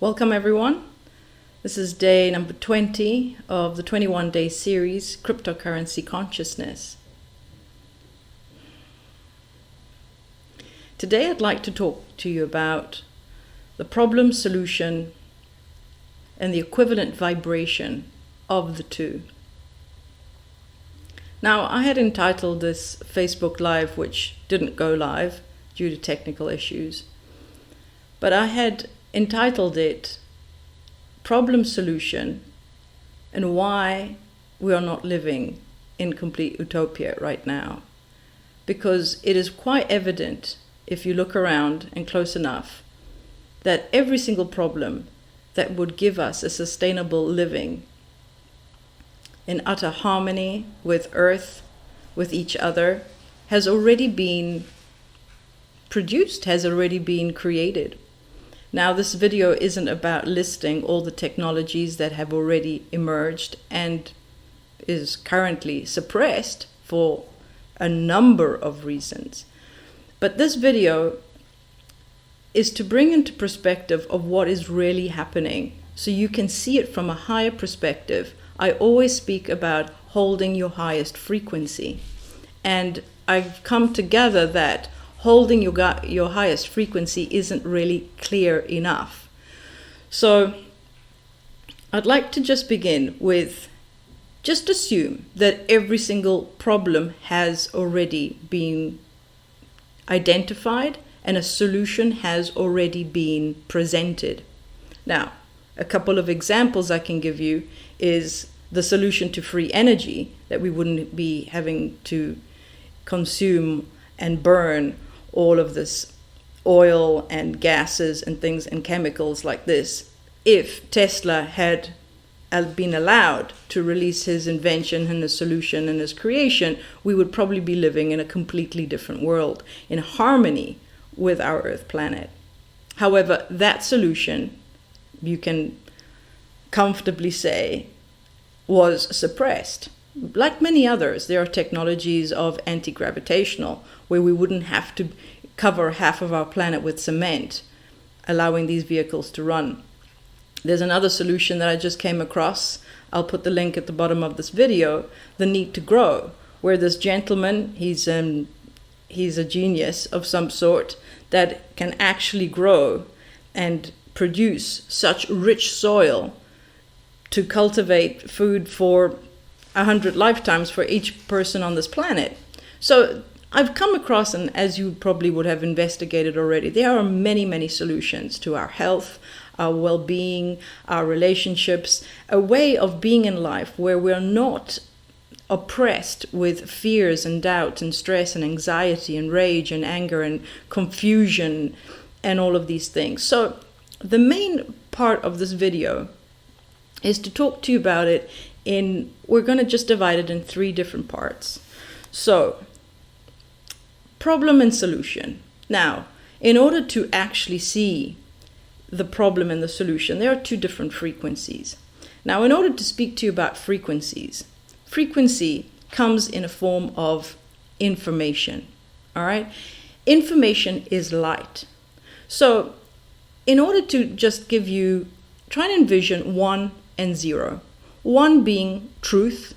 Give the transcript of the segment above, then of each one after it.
Welcome everyone. This is day number 20 of the 21-day series, Cryptocurrency Consciousness. Today I'd like to talk to you about the problem, solution, and the equivalent vibration of the two. Now, I had entitled this Facebook Live, which didn't go live due to technical issues, but I had entitled it Problem Solution and Why We Are Not Living in Complete Utopia right now. Because it is quite evident, if you look around and close enough, that every single problem that would give us a sustainable living in utter harmony with Earth, with each other, has already been produced, has already been created. Now, this video isn't about listing all the technologies that have already emerged and is currently suppressed for a number of reasons. But this video is to bring into perspective of what is really happening, so you can see it from a higher perspective. I always speak about holding your highest frequency. And I've come to gather that holding your highest frequency isn't really clear enough. So I'd like to just begin with just assume that every single problem has already been identified and a solution has already been presented. Now, a couple of examples I can give you is the solution to free energy, that we wouldn't be having to consume and burn all of this oil and gases and things and chemicals like this. If Tesla had been allowed to release his invention and his solution and his creation, we would probably be living in a completely different world, in harmony with our Earth planet. However, that solution, you can comfortably say, was suppressed. Like many others, there are technologies of anti-gravitational, where we wouldn't have to cover half of our planet with cement, allowing these vehicles to run. There's another solution that I just came across. I'll put the link at the bottom of this video, the need to grow, where this gentleman, he's a genius of some sort that can actually grow and produce such rich soil to cultivate food for 100 lifetimes for each person on this planet. So I've come across, and as you probably would have investigated already, there are many, many solutions to our health, our well-being, our relationships, a way of being in life where we're not oppressed with fears and doubt and stress and anxiety and rage and anger and confusion and all of these things. So the main part of this video is to talk to you about it we're going to just divide it in 3 different parts. So, problem and solution. Now, in order to actually see the problem and the solution, there are 2 different frequencies. Now, in order to speak to you about frequencies, frequency comes in a form of information, all right? Information is light. So, in order to just give you, try and envision 1 and 0. 1 being truth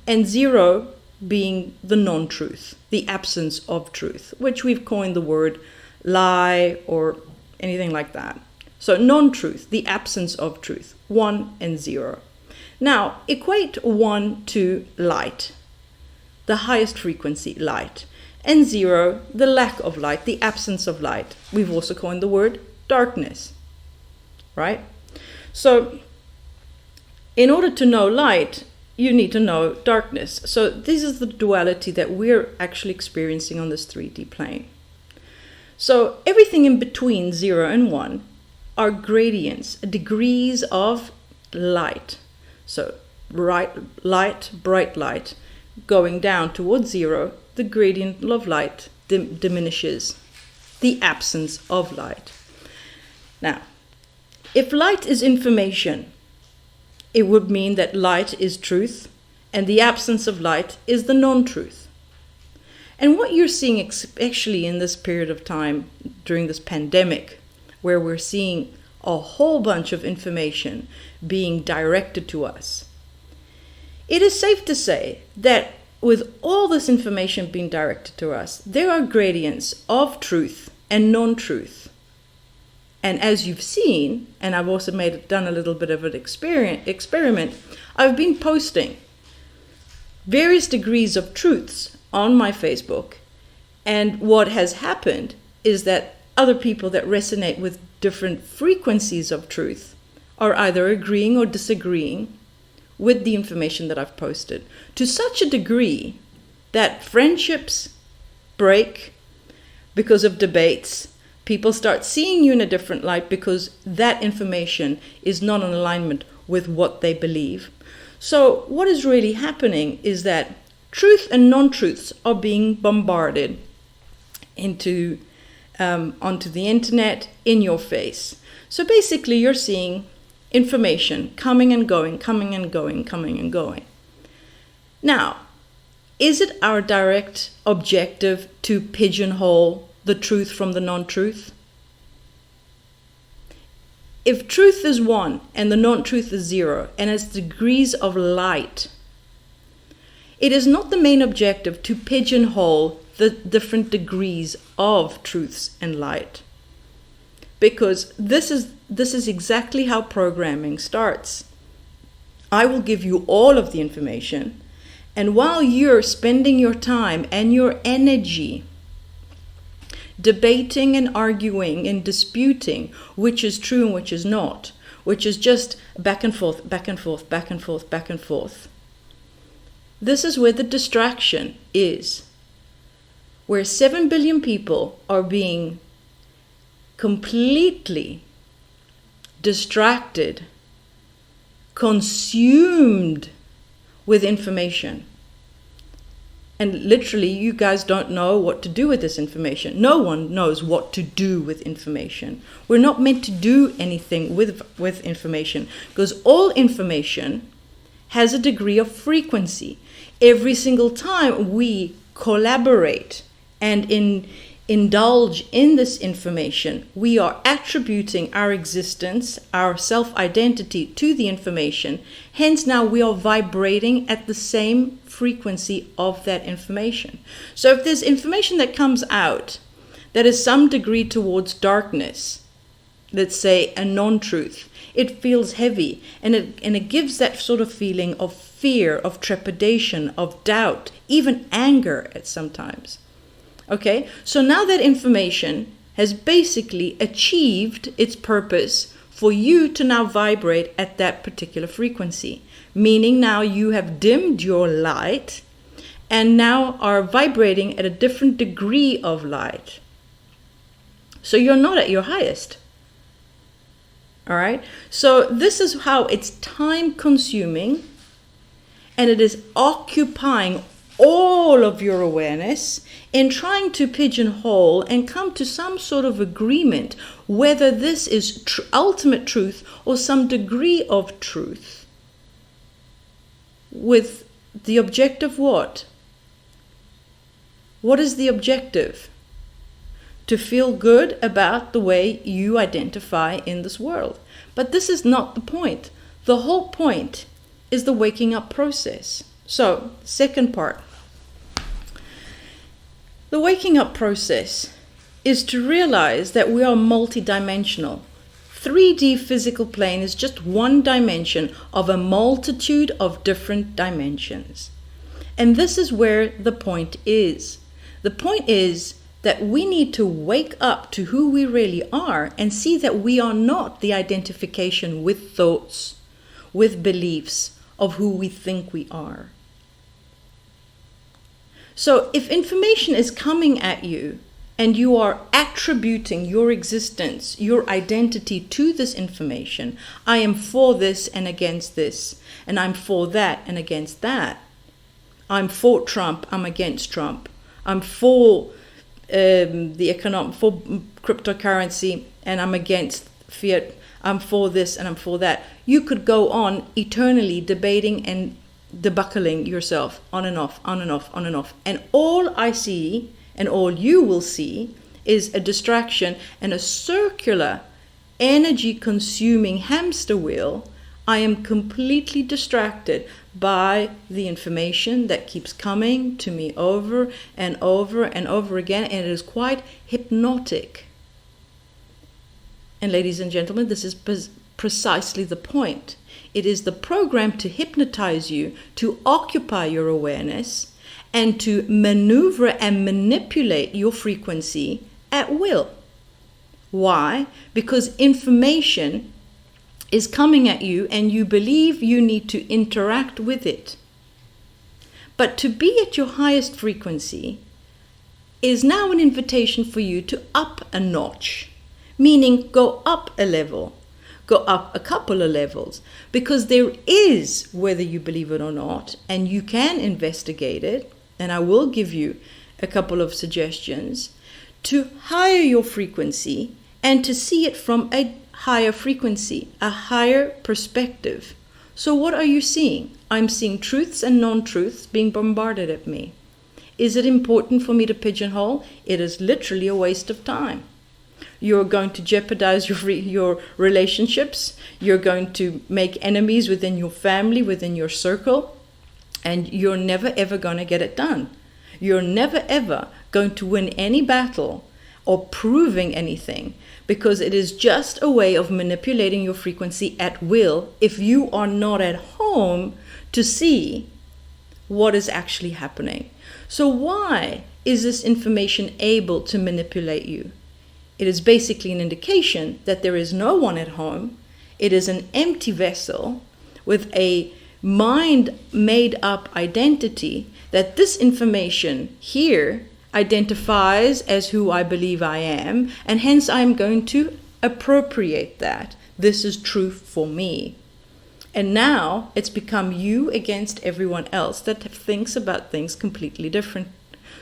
and 0 being the non-truth, the absence of truth, which we've coined the word lie or anything like that. So non-truth, the absence of truth, 1 and 0. Now equate 1 to light, the highest frequency, light, and 0, the lack of light, the absence of light. We've also coined the word darkness, right? So in order to know light, you need to know darkness. So this is the duality that we're actually experiencing on this 3D plane. So everything in between 0 and 1 are gradients, degrees of light. So bright light, going down towards 0, the gradient of light diminishes, the absence of light. Now, if light is information, it would mean that light is truth and the absence of light is the non-truth. And what you're seeing, especially in this period of time during this pandemic, where we're seeing a whole bunch of information being directed to us. It is safe to say that with all this information being directed to us, there are gradients of truth and non-truth. And as you've seen, and I've also done a little bit of an experiment, I've been posting various degrees of truths on my Facebook. And what has happened is that other people that resonate with different frequencies of truth are either agreeing or disagreeing with the information that I've posted, to such a degree that friendships break because of debates. People start seeing you in a different light because that information is not in alignment with what they believe. So what is really happening is that truth and non-truths are being bombarded onto the internet in your face. So basically you're seeing information coming and going, coming and going, coming and going. Now, is it our direct objective to pigeonhole the truth from the non-truth? If truth is 1 and the non-truth is 0, and it's degrees of light, it is not the main objective to pigeonhole the different degrees of truths and light. Because this is exactly how programming starts. I will give you all of the information, and while you're spending your time and your energy debating and arguing and disputing which is true and which is not, which is just back and forth, back and forth, back and forth, back and forth, this is where the distraction is. Where 7 billion people are being completely distracted, consumed with information. And literally, you guys don't know what to do with this information. No one knows what to do with information. We're not meant to do anything with information, because all information has a degree of frequency. Every single time we collaborate and indulge in this information, we are attributing our existence, our self-identity to the information. Hence now we are vibrating at the same frequency of that information. So if there's information that comes out that is some degree towards darkness, let's say a non-truth, it feels heavy, and it gives that sort of feeling of fear, of trepidation, of doubt, even anger at sometimes. Okay, so now that information has basically achieved its purpose for you to now vibrate at that particular frequency, meaning now you have dimmed your light and now are vibrating at a different degree of light. So you're not at your highest. All right, so this is how it's time consuming, and it is occupying all of your awareness in trying to pigeonhole and come to some sort of agreement whether this is ultimate truth or some degree of truth, with the objective what? What is the objective? To feel good about the way you identify in this world. But this is not the point. The whole point is the waking up process. So, second part. The waking up process is to realize that we are multidimensional. 3D physical plane is just one dimension of a multitude of different dimensions. And this is where the point is. The point is that we need to wake up to who we really are and see that we are not the identification with thoughts, with beliefs of who we think we are. So if information is coming at you and you are attributing your existence, your identity to this information, I am for this and against this, and I'm for that and against that. I'm for Trump, I'm against Trump. I'm for for cryptocurrency and I'm against fiat. I'm for this and I'm for that. You could go on eternally debating and debuckling yourself on and off, on and off, on and off. And all I see and all you will see is a distraction and a circular energy-consuming hamster wheel, I am completely distracted by the information that keeps coming to me over and over and over again, and it is quite hypnotic. And ladies and gentlemen, this is precisely the point. It is the program to hypnotize you, to occupy your awareness, and to maneuver and manipulate your frequency at will. Why? Because information is coming at you and you believe you need to interact with it. But to be at your highest frequency is now an invitation for you to up a notch, meaning go up a level, go up a couple of levels, because there is, whether you believe it or not, and you can investigate it, and I will give you a couple of suggestions, to higher your frequency and to see it from a higher frequency, a higher perspective. So what are you seeing? I'm seeing truths and non-truths being bombarded at me. Is it important for me to pigeonhole? It is literally a waste of time. You're going to jeopardize your relationships. You're going to make enemies within your family, within your circle. And you're never ever going to get it done. You're never ever going to win any battle or proving anything, because it is just a way of manipulating your frequency at will if you are not at home to see what is actually happening. So why is this information able to manipulate you? It is basically an indication that there is no one at home. It is an empty vessel with a mind-made-up identity that this information here identifies as who I believe I am, and hence I'm going to appropriate that. This is true for me. And now it's become you against everyone else that thinks about things completely different.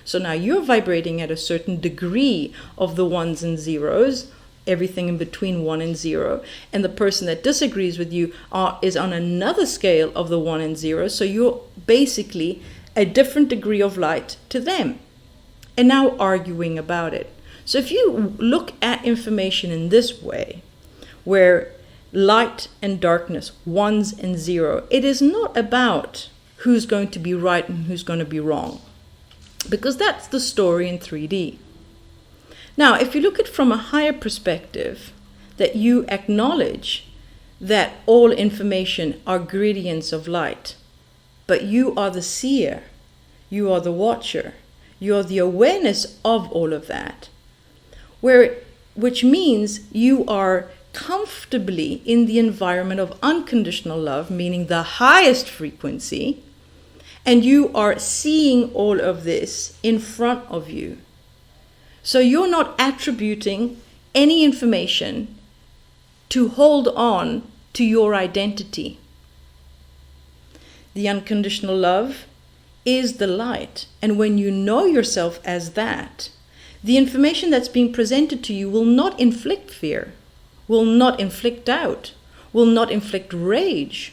So now you're vibrating at a certain degree of the ones and zeros, everything in between 1 and 0, and the person that disagrees with you is on another scale of the 1 and 0, so you're basically a different degree of light to them, and now arguing about it. So if you look at information in this way, where light and darkness, 1s and 0, it is not about who's going to be right and who's going to be wrong, because that's the story in 3D. Now, if you look at it from a higher perspective, that you acknowledge that all information are gradients of light, but you are the seer, you are the watcher, you are the awareness of all of that, which means you are comfortably in the environment of unconditional love, meaning the highest frequency, and you are seeing all of this in front of you. So you're not attributing any information to hold on to your identity. The unconditional love is the light. And when you know yourself as that, the information that's being presented to you will not inflict fear, will not inflict doubt, will not inflict rage.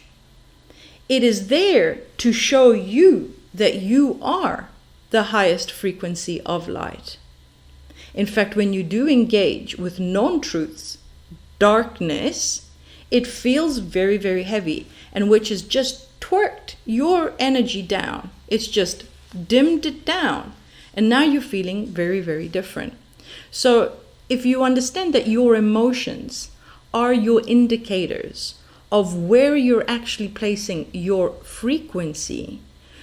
It is there to show you that you are the highest frequency of light. In fact, when you do engage with non-truths, darkness, it feels very, very heavy, and which has just twerked your energy down. It's just dimmed it down, and now you're feeling very, very different. So if you understand that your emotions are your indicators of where you're actually placing your frequency,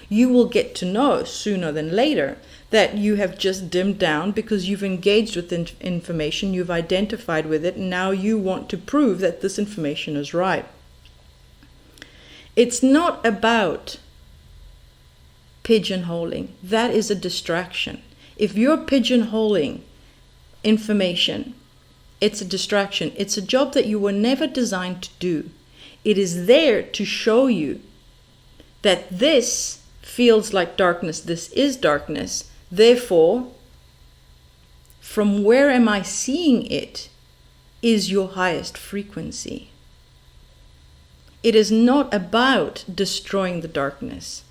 you will get to know sooner than later that you have just dimmed down because you've engaged with information, you've identified with it, and now you want to prove that this information is right. It's not about pigeonholing. That is a distraction. If you're pigeonholing information, it's a distraction. It's a job that you were never designed to do. It is there to show you that this feels like darkness, this is darkness. Therefore, from where am I seeing it is your highest frequency. It is not about destroying the darkness.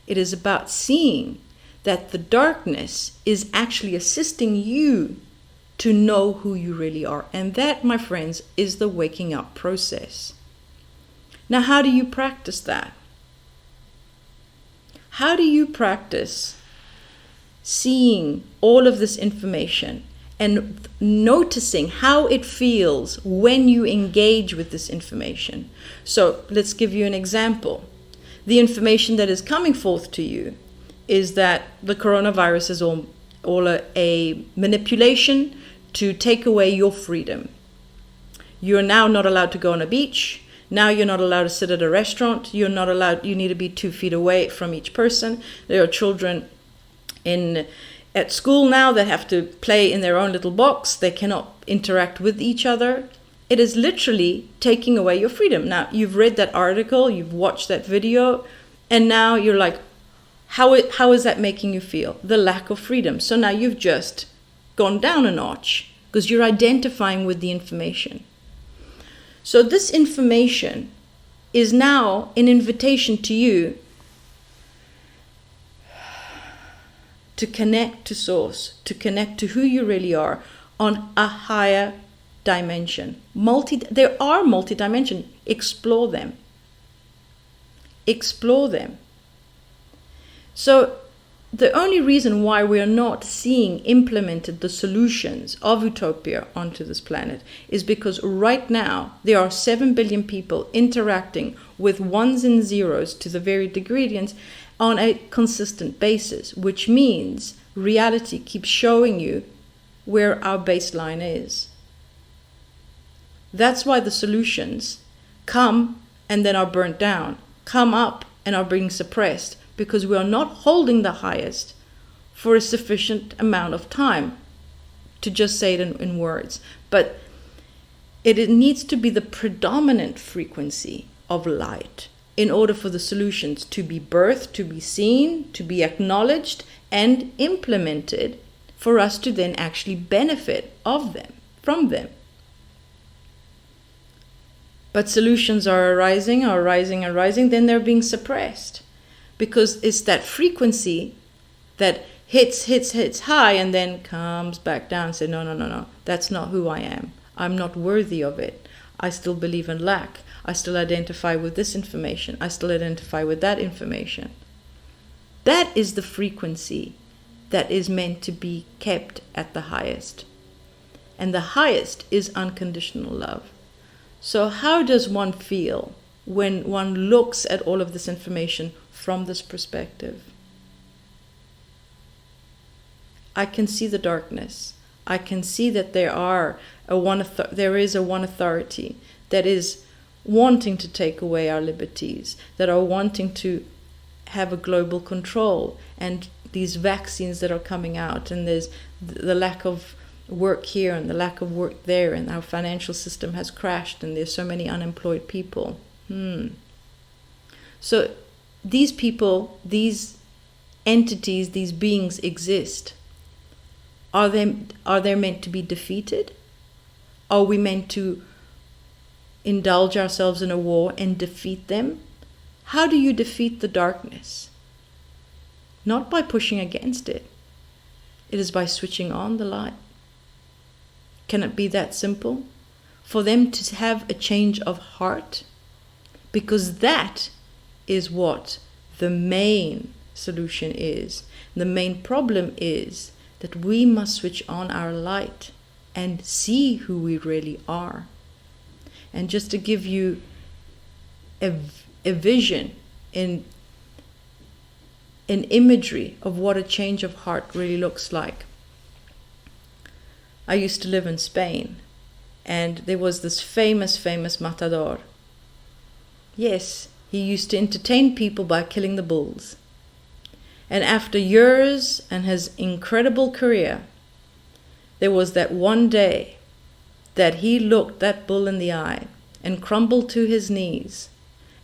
It is about seeing that the darkness is actually assisting you to know who you really are. And that, my friends, is the waking up process. Now, how do you practice that? How do you practice seeing all of this information and noticing how it feels when you engage with this information? So let's give you an example. The information that is coming forth to you is that the coronavirus is all a manipulation to take away your freedom. You're now not allowed to go on a beach. Now you're not allowed to sit at a restaurant. You're not allowed, you need to be 2 feet away from each person. There are children at school now that have to play in their own little box. They cannot interact with each other. It is literally taking away your freedom. Now, you've read that article, you've watched that video, and now you're like, how is that making you feel? The lack of freedom. So now you've just gone down a notch because you're identifying with the information. So this information is now an invitation to you to connect to source, to connect to who you really are on a higher dimension. There are multi-dimension. Explore them. Explore them. So the only reason why we are not seeing implemented the solutions of utopia onto this planet is because right now there are 7 billion people interacting with ones and zeros to the varied ingredients on a consistent basis, which means reality keeps showing you where our baseline is. That's why the solutions come and then are burnt down, come up and are being suppressed, because we are not holding the highest for a sufficient amount of time to just say it in words. But it needs to be the predominant frequency of light in order for the solutions to be birthed, to be seen, to be acknowledged and implemented, for us to then actually benefit from them. But solutions are arising, then they're being suppressed. Because it's that frequency that hits high and then comes back down and says, no, that's not who I am. I'm not worthy of it. I still believe in lack. I still identify with this information. I still identify with that information. That is the frequency that is meant to be kept at the highest. And the highest is unconditional love. So how does one feel when one looks at all of this information from this perspective? I can see the darkness. I can see that there is a one authority that is wanting to take away our liberties, that are wanting to have a global control, and these vaccines that are coming out, and there's the lack of work here and the lack of work there, and our financial system has crashed, and there's so many unemployed people. So these people, these entities, these beings exist. Are they meant to be defeated? Are we meant to indulge ourselves in a war and defeat them? How do you defeat the darkness? Not by pushing against it. It is by switching on the light. Can it be that simple? For them to have a change of heart? Because that is what the main solution is. The main problem is that we must switch on our light and see who we really are. And just to give you a vision, an imagery of what a change of heart really looks like. I used to live in Spain, and there was this famous matador. Yes, he used to entertain people by killing the bulls. And after years and his incredible career, there was that one day that he looked that bull in the eye and crumbled to his knees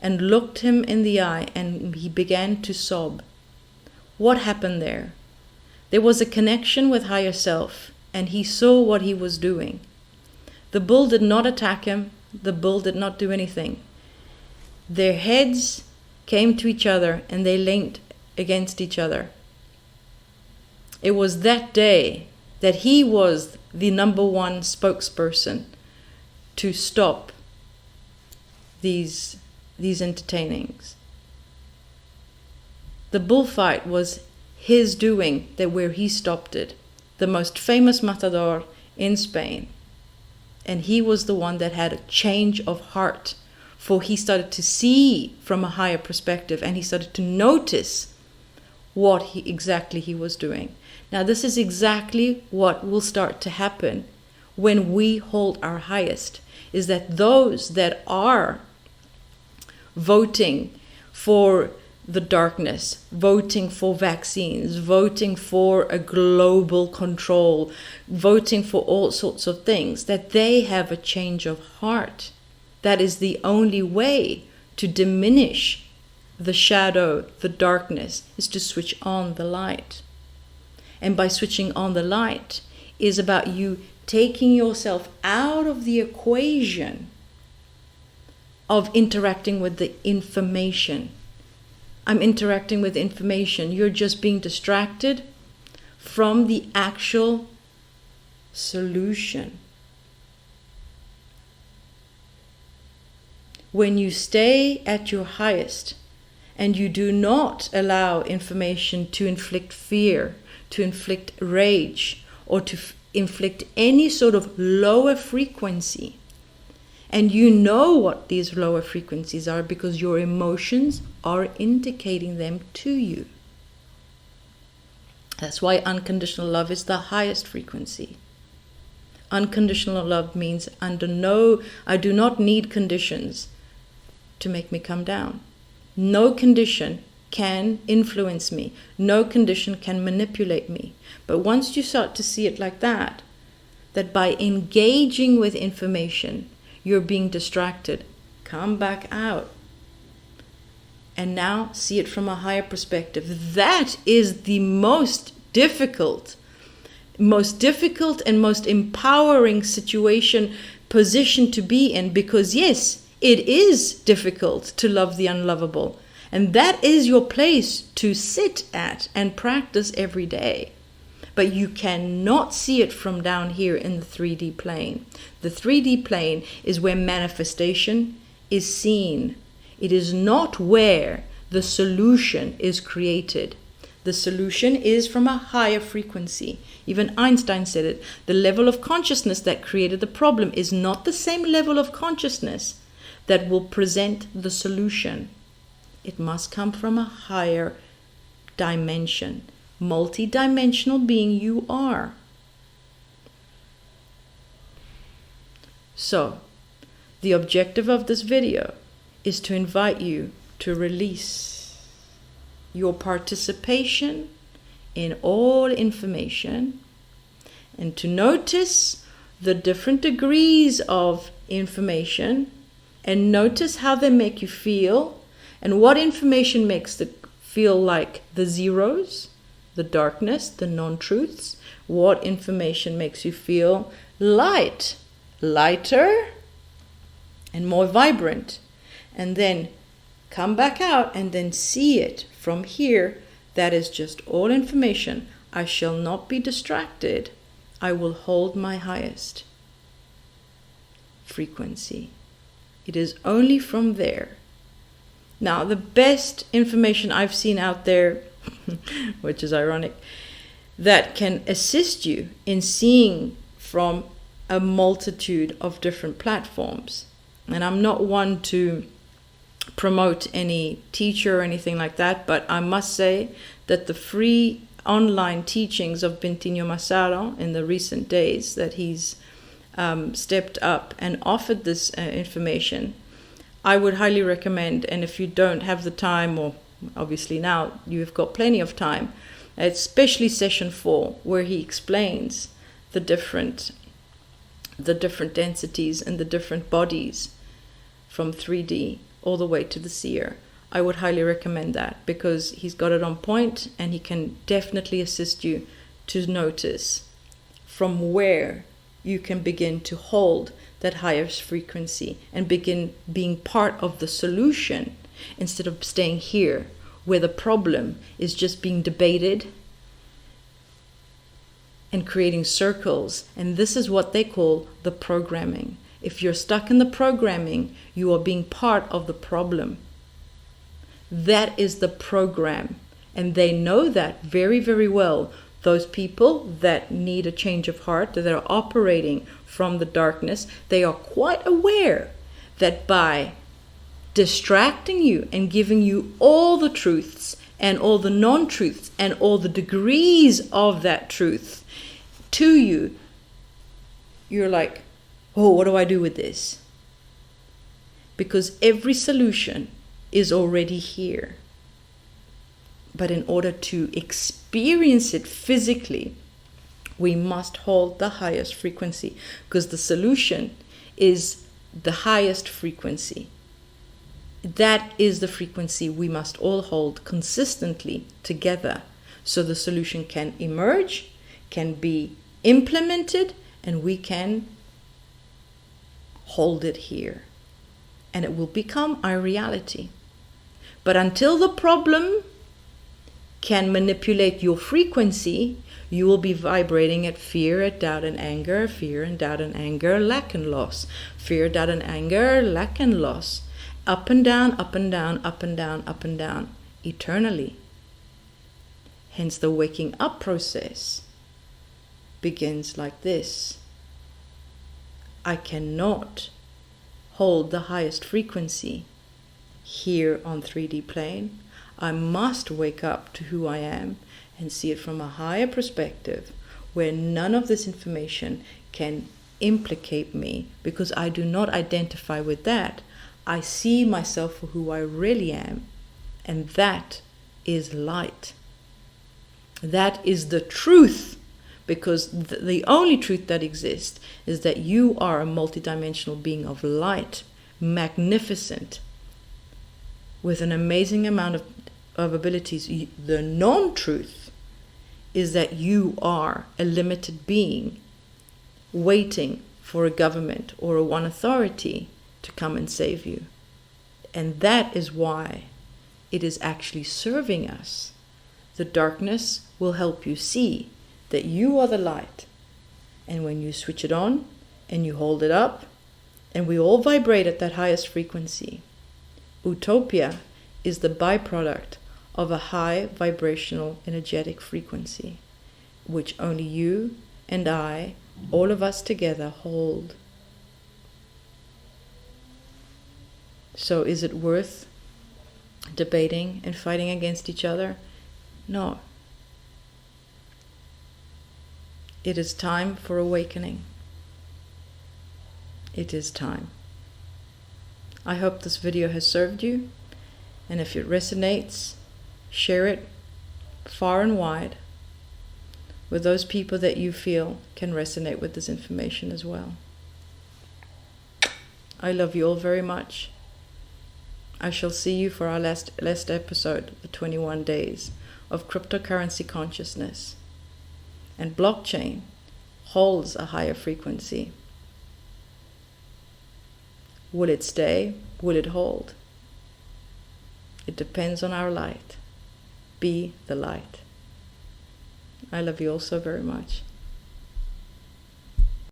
and looked him in the eye, and he began to sob. What happened there? There was a connection with higher self, and he saw what he was doing. The bull did not attack him. The bull did not do anything. Their heads came to each other and they leaned against each other. It was that day that he was the number one spokesperson to stop these entertainings. The bullfight was his doing, that where he stopped it. The most famous matador in Spain. And he was the one that had a change of heart, for he started to see from a higher perspective, and he started to notice what exactly he was doing. Now this is exactly what will start to happen when we hold our highest, is that those that are voting for the darkness, voting for vaccines, voting for a global control, voting for all sorts of things, that they have a change of heart. That is the only way to diminish the shadow, the darkness, is to switch on the light. And by switching on the light is about you taking yourself out of the equation of interacting with the information. I'm interacting with information. You're just being distracted from the actual solution. When you stay at your highest and you do not allow information to inflict fear, to inflict rage, or to inflict any sort of lower frequency, and you know what these lower frequencies are because your emotions are indicating them to you. That's why unconditional love is the highest frequency. Unconditional love means I do not need conditions to make me come down. No condition can influence me. No condition can manipulate me. But once you start to see it like that by engaging with information, you're being distracted. Come back out. And now see it from a higher perspective. That is the most difficult and most empowering position to be in, because yes, it is difficult to love the unlovable. And that is your place to sit at and practice every day. But you cannot see it from down here in the 3D plane. The 3D plane is where manifestation is seen. It is not where the solution is created. The solution is from a higher frequency. Even Einstein said it. The level of consciousness that created the problem is not the same level of consciousness that will present the solution. It must come from a higher dimension. Multi-dimensional being you are. So, the objective of this video is to invite you to release your participation in all information and to notice the different degrees of information and notice how they make you feel and what information makes it feel like the zeros, the darkness, the non-truths. What information makes you feel light, lighter, and more vibrant. And then come back out and then see it from here. That is just all information. I shall not be distracted. I will hold my highest frequency. It is only from there. Now, the best information I've seen out there, which is ironic, that can assist you in seeing from a multitude of different platforms. And I'm not one to promote any teacher or anything like that, but I must say that the free online teachings of Bentinho Massaro in the recent days that he's stepped up and offered this information, I would highly recommend. And if you don't have the time, or obviously now you've got plenty of time, especially session 4, where he explains the different densities and the different bodies from 3D all the way to the seer. I would highly recommend that because he's got it on point and he can definitely assist you to notice from where you can begin to hold that highest frequency and begin being part of the solution instead of staying here where the problem is just being debated and creating circles. And this is what they call the programming. If you're stuck in the programming, you are being part of the problem. That is the program. And they know that very, very well. Those people that need a change of heart, that are operating from the darkness, they are quite aware that by distracting you and giving you all the truths and all the non-truths and all the degrees of that truth to you, you're like, oh, what do I do with this? Because every solution is already here. But in order to experience it physically, we must hold the highest frequency, because the solution is the highest frequency. That is the frequency we must all hold consistently together, so the solution can emerge, can be implemented, and we can hold it here. And it will become our reality. But until the problem can manipulate your frequency, you will be vibrating at fear, at doubt and anger, fear and doubt and anger, lack and loss, fear, doubt and anger, lack and loss, up and down, up and down, up and down, up and down, eternally. Hence the waking up process begins like this. I cannot hold the highest frequency here on 3D plane. I must wake up to who I am and see it from a higher perspective, where none of this information can implicate me, because I do not identify with that. I see myself for who I really am, and that is light. That is the truth, because the only truth that exists is that you are a multidimensional being of light, magnificent, with an amazing amount of abilities. The non-truth is that you are a limited being waiting for a government or a one authority to come and save you. And that is why it is actually serving us. The darkness will help you see that you are the light. And when you switch it on and you hold it up, and we all vibrate at that highest frequency, utopia is the byproduct of a high vibrational energetic frequency, which only you and I, all of us together, hold. So is it worth debating and fighting against each other? No. It is time for awakening. It is time. I hope this video has served you, and if it resonates, share it far and wide with those people that you feel can resonate with this information as well. I love you all very much. I shall see you for our last episode, the 21 days of cryptocurrency consciousness. And blockchain holds a higher frequency. Will it stay? Will it hold? It depends on our light. Be the light. I love you all so very much.